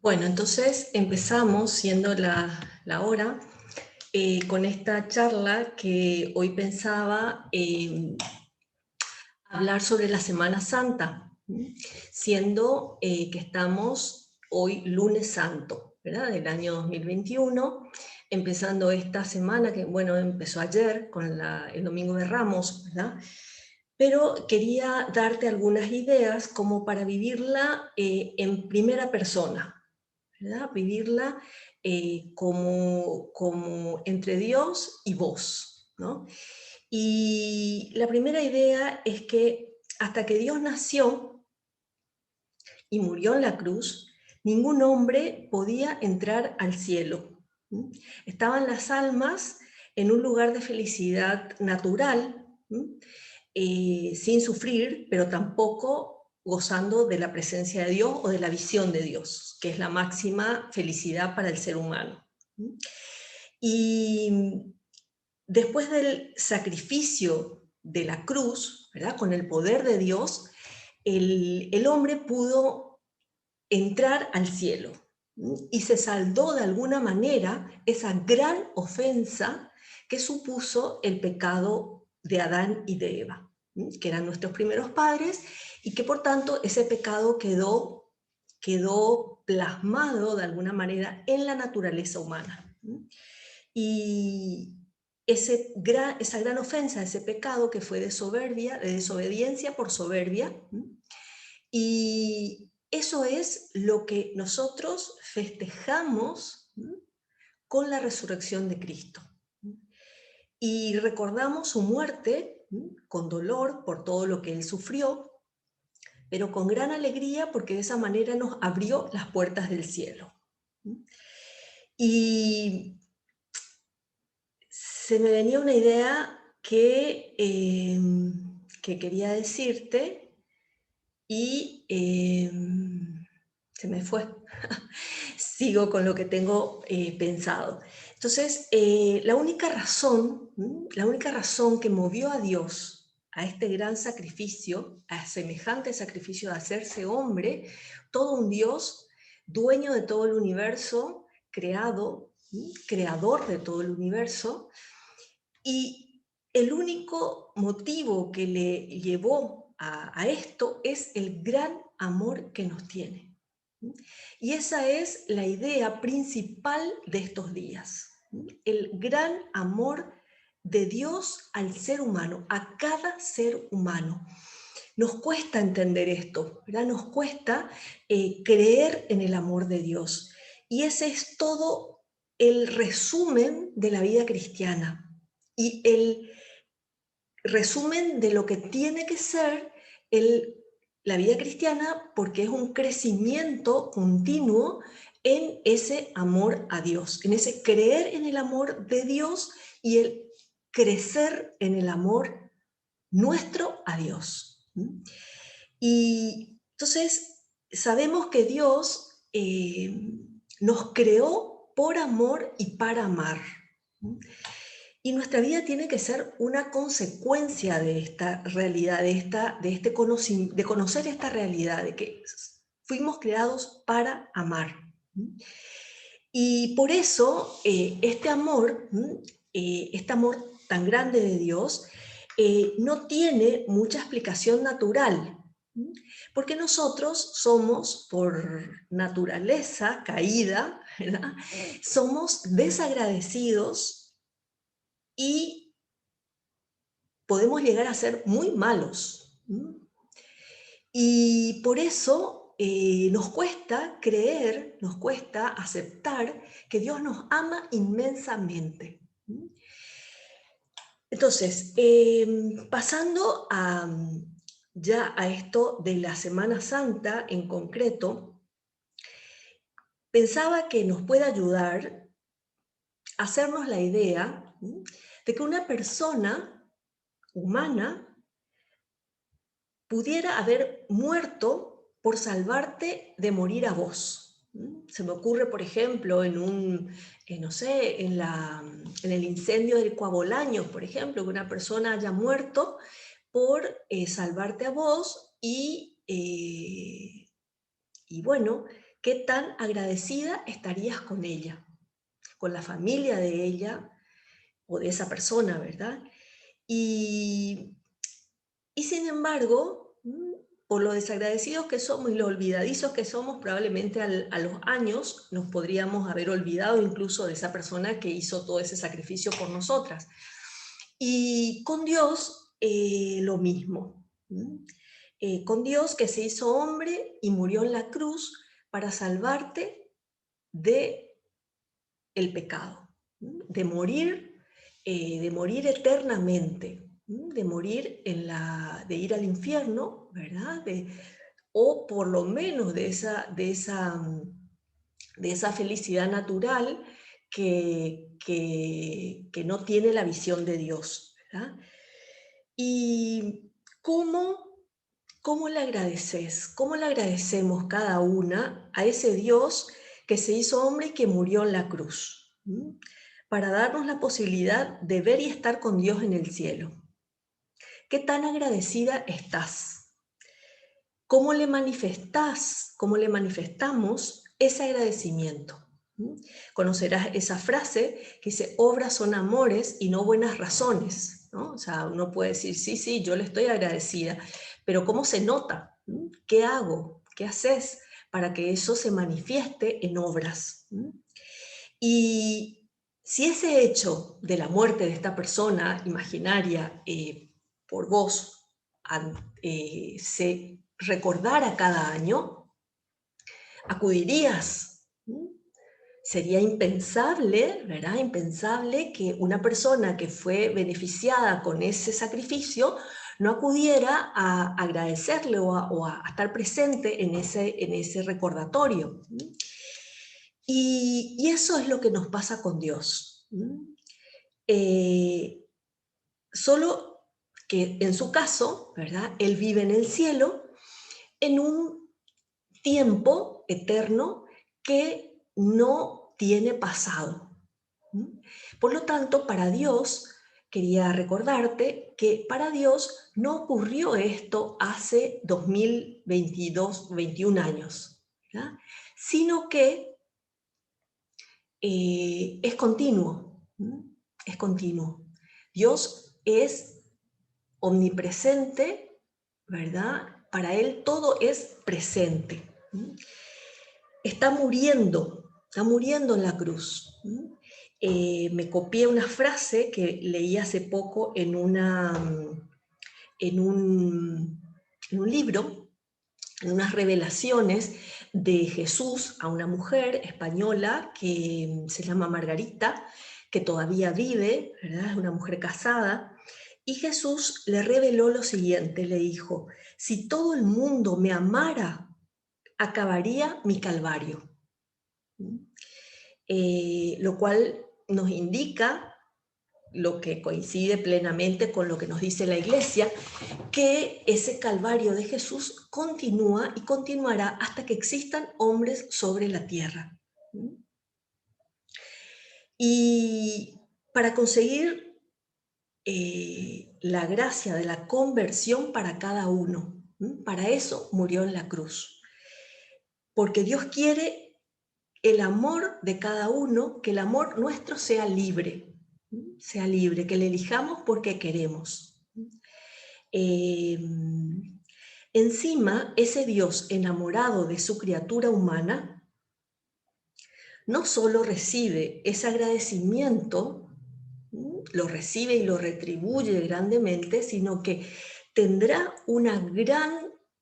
Bueno, entonces empezamos, siendo la hora, con esta charla que hoy pensaba hablar sobre la Semana Santa, siendo que estamos hoy lunes santo, ¿verdad? Del año 2021, empezando esta semana que, bueno, empezó ayer con el Domingo de Ramos, ¿verdad? Pero quería darte algunas ideas como para vivirla en primera persona, ¿verdad? Vivirla como entre Dios y vos, ¿no? Y la primera idea es que hasta que Dios nació y murió en la cruz, ningún hombre podía entrar al cielo. Estaban las almas en un lugar de felicidad natural, sin sufrir, pero tampoco gozando de la presencia de Dios o de la visión de Dios, que es la máxima felicidad para el ser humano. Y después del sacrificio de la cruz, ¿verdad? Con el poder de Dios, el hombre pudo entrar al cielo y se saldó de alguna manera esa gran ofensa que supuso el pecado de Adán y de Eva, que eran nuestros primeros padres, y que por tanto ese pecado quedó plasmado de alguna manera en la naturaleza humana. Y esa gran ofensa, ese pecado que fue de soberbia, de desobediencia por soberbia, y eso es lo que nosotros festejamos con la resurrección de Cristo. Y recordamos su muerte con dolor por todo lo que Él sufrió, pero con gran alegría porque de esa manera nos abrió las puertas del cielo. Y se me venía una idea que quería decirte y se me fue. Sigo con lo que tengo pensado. Entonces, la única razón que movió a Dios a este gran sacrificio, a semejante sacrificio de hacerse hombre, todo un Dios, dueño de todo el universo, creador de todo el universo, y el único motivo que le llevó a esto es el gran amor que nos tiene. Y esa es la idea principal de estos días, el gran amor de Dios al ser humano, a cada ser humano. Nos cuesta entender esto, ¿verdad? Nos cuesta creer en el amor de Dios. Y ese es todo el resumen de la vida cristiana y el resumen de lo que tiene que ser la vida cristiana, porque es un crecimiento continuo en ese amor a Dios, en ese creer en el amor de Dios y el crecer en el amor nuestro a Dios. Y entonces sabemos que Dios nos creó por amor y para amar. Y nuestra vida tiene que ser una consecuencia de esta realidad, de conocer esta realidad, de que fuimos creados para amar. Y por eso este amor tan grande de Dios, no tiene mucha explicación natural, porque nosotros somos, por naturaleza caída, ¿verdad? Somos desagradecidos y podemos llegar a ser muy malos. Y por eso nos cuesta creer, nos cuesta aceptar que Dios nos ama inmensamente. Entonces, pasando ya a esto de la Semana Santa en concreto, pensaba que nos puede ayudar a hacernos la idea de que una persona humana pudiera haber muerto por salvarte de morir a vos. Se me ocurre, por ejemplo, no sé, en el incendio del Coabolaños, por ejemplo, que una persona haya muerto por salvarte a vos y y bueno, ¿qué tan agradecida estarías con ella, con la familia de ella o de esa persona, ¿verdad? Y, y sin embargo, por lo desagradecidos que somos y lo olvidadizos que somos, probablemente a los años nos podríamos haber olvidado incluso de esa persona que hizo todo ese sacrificio por nosotras. Y con Dios lo mismo. Con Dios que se hizo hombre y murió en la cruz para salvarte de el pecado, de morir eternamente, de morir de ir al infierno, ¿verdad? O por lo menos de esa felicidad natural que no tiene la visión de Dios, ¿verdad? ¿Y cómo le agradeces? ¿Cómo le agradecemos cada una a ese Dios que se hizo hombre y que murió en la cruz? Para darnos la posibilidad de ver y estar con Dios en el cielo. ¿Qué tan agradecida estás? ¿Cómo le manifestás, cómo le manifestamos ese agradecimiento? Conocerás esa frase que dice, obras son amores y no buenas razones, ¿no? O sea, uno puede decir, sí, sí, yo le estoy agradecida, pero ¿cómo se nota? ¿Qué hago? ¿Qué haces para que eso se manifieste en obras? Y si ese hecho de la muerte de esta persona imaginaria por vos se recordara cada año, acudirías. Sería impensable, ¿verdad? Impensable que una persona que fue beneficiada con ese sacrificio no acudiera a agradecerle o a estar presente en ese recordatorio. Y eso es lo que nos pasa con Dios. Solo que en su caso, ¿verdad? Él vive en el cielo en un tiempo eterno que no tiene pasado. Por lo tanto, para Dios, quería recordarte que para Dios no ocurrió esto hace 2022, 21 años, ¿verdad? Sino que es continuo, es continuo. Dios es omnipresente, ¿verdad? Para Él todo es presente. Está muriendo en la cruz. Me copié una frase que leí hace poco en un libro, en unas revelaciones de Jesús a una mujer española que se llama Margarita, que todavía vive, ¿verdad? Es una mujer casada, y Jesús le reveló lo siguiente, le dijo, si todo el mundo me amara, acabaría mi calvario. Lo cual nos indica, lo que coincide plenamente con lo que nos dice la Iglesia, que ese calvario de Jesús continúa y continuará hasta que existan hombres sobre la tierra. Y para conseguir la gracia de la conversión para cada uno, para eso murió en la cruz. Porque Dios quiere el amor de cada uno, que el amor nuestro sea libre, que le elijamos porque queremos. Encima, ese Dios enamorado de su criatura humana, no solo recibe ese agradecimiento, lo recibe y lo retribuye grandemente, sino que tendrá una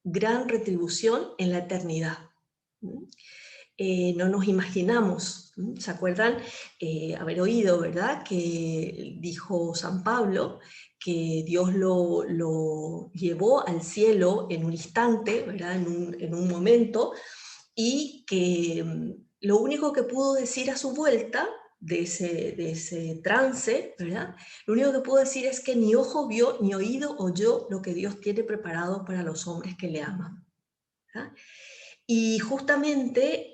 gran retribución en la eternidad. No nos imaginamos, ¿se acuerdan? Haber oído, ¿verdad? Que dijo San Pablo que Dios lo llevó al cielo en un instante, ¿verdad? En un momento, y que lo único que pudo decir a su vuelta de ese trance, ¿verdad? Lo único que pudo decir es que ni ojo vio, ni oído oyó lo que Dios tiene preparado para los hombres que le aman, ¿verdad? Y justamente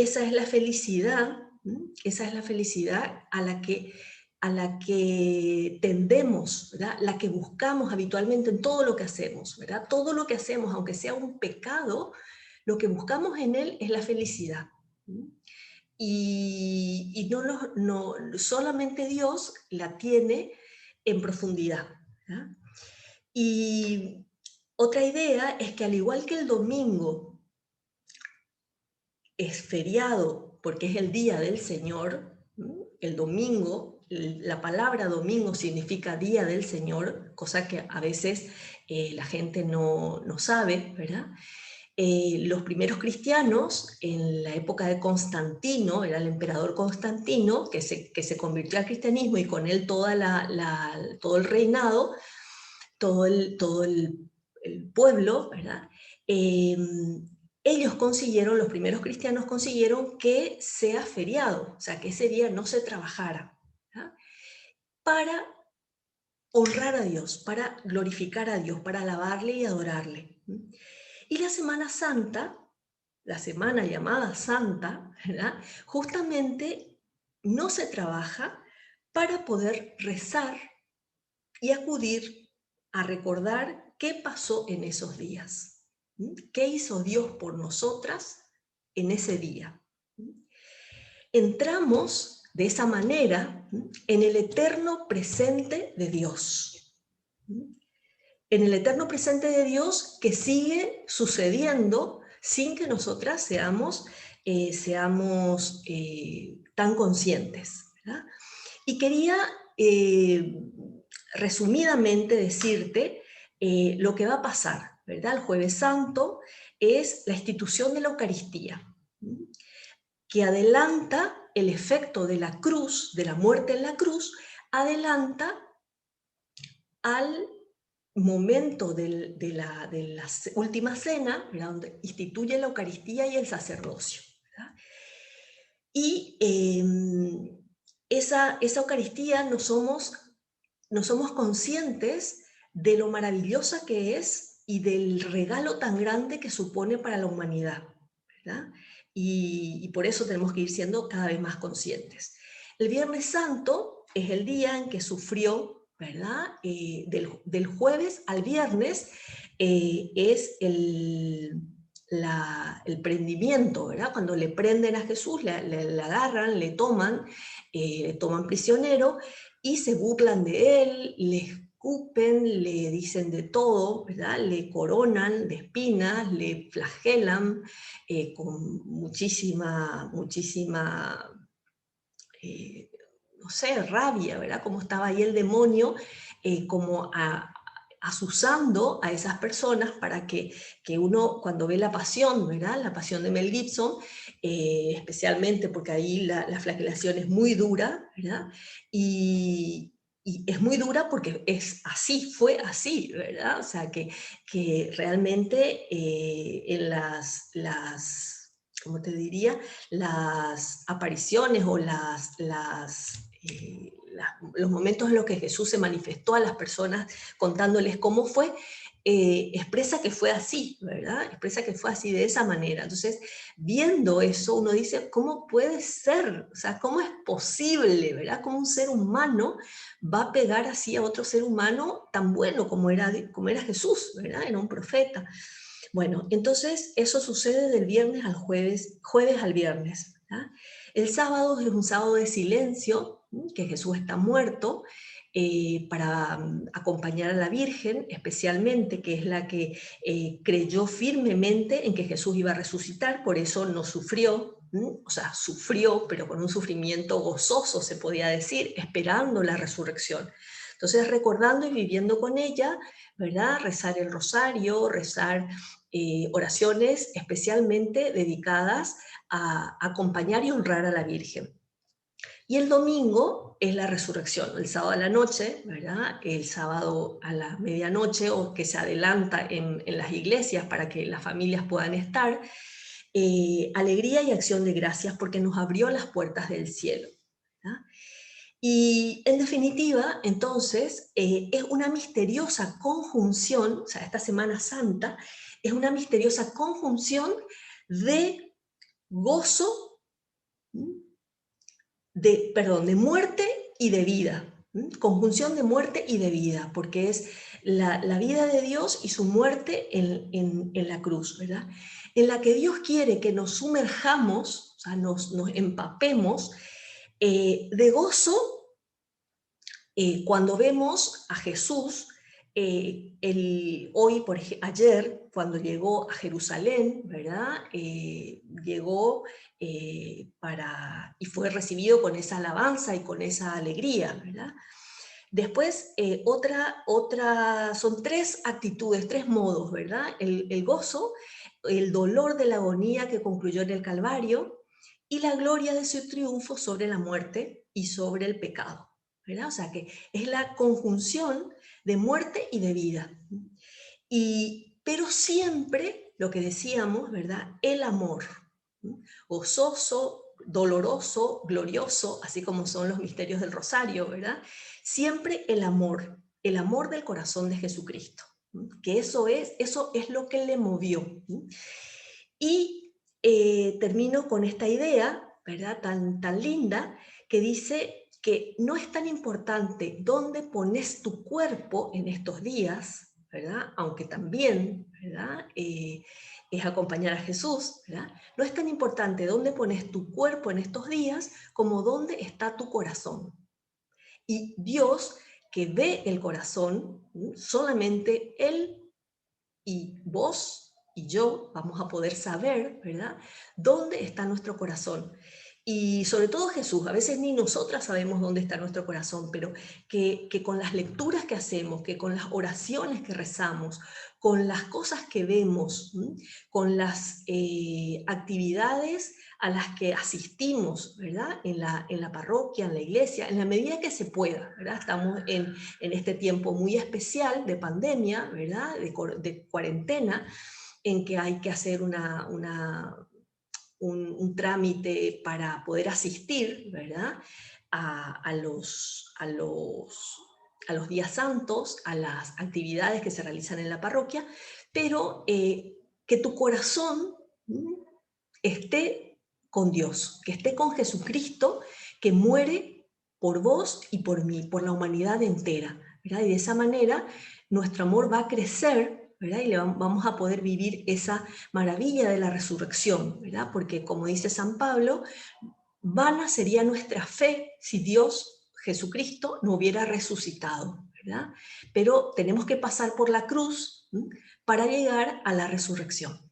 esa es la felicidad, esa es la felicidad a la que tendemos, ¿verdad? La que buscamos habitualmente en todo lo que hacemos, ¿verdad? Todo lo que hacemos, aunque sea un pecado, Lo que buscamos en Él es la felicidad. Y no, solamente Dios la tiene en profundidad. ¿Ya? Y otra idea es que al igual que el domingo es feriado porque es el día del Señor, el domingo, la palabra domingo significa día del Señor, cosa que a veces la gente no sabe, ¿verdad? Los primeros cristianos, en la época de Constantino, era el emperador Constantino, que se convirtió al cristianismo y con él todo el reinado, todo el pueblo, ¿verdad? Ellos consiguieron, los primeros cristianos consiguieron que sea feriado, o sea, que ese día no se trabajara, ¿verdad? Para honrar a Dios, para glorificar a Dios, para alabarle y adorarle. Y la Semana Santa, la semana llamada Santa, ¿verdad? Justamente no se trabaja para poder rezar y acudir a recordar qué pasó en esos días. ¿Qué hizo Dios por nosotras en ese día? Entramos de esa manera en el eterno presente de Dios. En el eterno presente de Dios que sigue sucediendo sin que nosotras seamos tan conscientes, ¿verdad? Y quería resumidamente decirte lo que va a pasar, ¿verdad? El Jueves Santo es la institución de la Eucaristía, que adelanta el efecto de la cruz, de la muerte en la cruz, adelanta al momento de la última cena, ¿verdad? Donde instituye la Eucaristía y el sacerdocio, ¿verdad? Y esa Eucaristía no somos conscientes de lo maravillosa que es y del regalo tan grande que supone para la humanidad, ¿verdad? Y por eso tenemos que ir siendo cada vez más conscientes. El Viernes Santo es el día en que sufrió, ¿verdad? Del jueves al viernes es el prendimiento, ¿verdad? Cuando le prenden a Jesús, le agarran, le toman prisionero y se burlan de él, le escupen, le dicen de todo, ¿verdad? Le coronan de espinas, le flagelan con muchísima, no sé, rabia, ¿verdad? Como estaba ahí el demonio, como asusando a esas personas para que uno, cuando ve la pasión, ¿verdad? La pasión de Mel Gibson, especialmente porque ahí la flagelación es muy dura, ¿verdad? Y es muy dura porque es así, fue así, ¿verdad? O sea, que realmente en ¿cómo te diría? Las apariciones o los momentos en los que Jesús se manifestó a las personas contándoles cómo fue, expresa que fue así, ¿verdad? Expresa que fue así de esa manera. Entonces, viendo eso, uno dice, ¿cómo puede ser? O sea, ¿cómo es posible, ¿verdad? ¿Cómo un ser humano va a pegar así a otro ser humano tan bueno como era Jesús, ¿verdad? Era un profeta. Bueno, entonces eso sucede del viernes al jueves, jueves al viernes, ¿verdad? El sábado es un sábado de silencio, que Jesús está muerto, para acompañar a la Virgen, especialmente, que es la que creyó firmemente en que Jesús iba a resucitar, por eso no sufrió, o sea, sufrió, pero con un sufrimiento gozoso, se podía decir, esperando la resurrección. Entonces, recordando y viviendo con ella, ¿verdad? Rezar el rosario, rezar oraciones especialmente dedicadas a acompañar y honrar a la Virgen. Y el domingo es la resurrección, el sábado a la noche, ¿verdad? El sábado a la medianoche, o que se adelanta en las iglesias para que las familias puedan estar. Alegría y acción de gracias porque nos abrió las puertas del cielo, ¿verdad? Y en definitiva, entonces, es una misteriosa conjunción, o sea, esta Semana Santa es una misteriosa conjunción de gozo, de muerte y de vida. Conjunción de muerte y de vida, porque es la vida de Dios y su muerte en la cruz, ¿verdad? En la que Dios quiere que nos sumerjamos, o sea, nos empapemos de gozo cuando vemos a Jesús, hoy, ayer, cuando llegó a Jerusalén, ¿verdad? Llegó y fue recibido con esa alabanza y con esa alegría, ¿verdad? Después, son tres actitudes, tres modos, ¿verdad? El gozo, el dolor de la agonía que concluyó en el Calvario y la gloria de su triunfo sobre la muerte y sobre el pecado, ¿verdad? O sea que es la conjunción de muerte y de vida. Pero siempre, lo que decíamos, ¿verdad? El amor, gozoso, doloroso, glorioso, así como son los misterios del rosario, ¿verdad? Siempre el amor del corazón de Jesucristo, que eso es lo que le movió. Y termino con esta idea, ¿verdad? Tan linda, que dice que no es tan importante dónde pones tu cuerpo en estos días, ¿verdad? Aunque también, ¿verdad? Es acompañar a Jesús, ¿verdad? No es tan importante dónde pones tu cuerpo en estos días como dónde está tu corazón. Y Dios, que ve el corazón, solamente Él y vos y yo vamos a poder saber, ¿verdad?, dónde está nuestro corazón. Y sobre todo Jesús, a veces ni nosotras sabemos dónde está nuestro corazón, pero que con las lecturas que hacemos, que con las oraciones que rezamos, con las cosas que vemos, con las actividades a las que asistimos, ¿verdad?, en la parroquia, en la iglesia, en la medida que se pueda, ¿verdad? Estamos en este tiempo muy especial de pandemia, ¿verdad?, de cuarentena, en que hay que hacer un trámite para poder asistir, ¿verdad?, a los días santos, a las actividades que se realizan en la parroquia, pero que tu corazón esté con Dios, que esté con Jesucristo, que muere por vos y por mí, por la humanidad entera, ¿verdad? Y de esa manera nuestro amor va a crecer, ¿verdad? Y vamos a poder vivir esa maravilla de la resurrección, ¿verdad? Porque como dice San Pablo, vana sería nuestra fe si Dios, Jesucristo, no hubiera resucitado, ¿verdad? Pero tenemos que pasar por la cruz para llegar a la resurrección.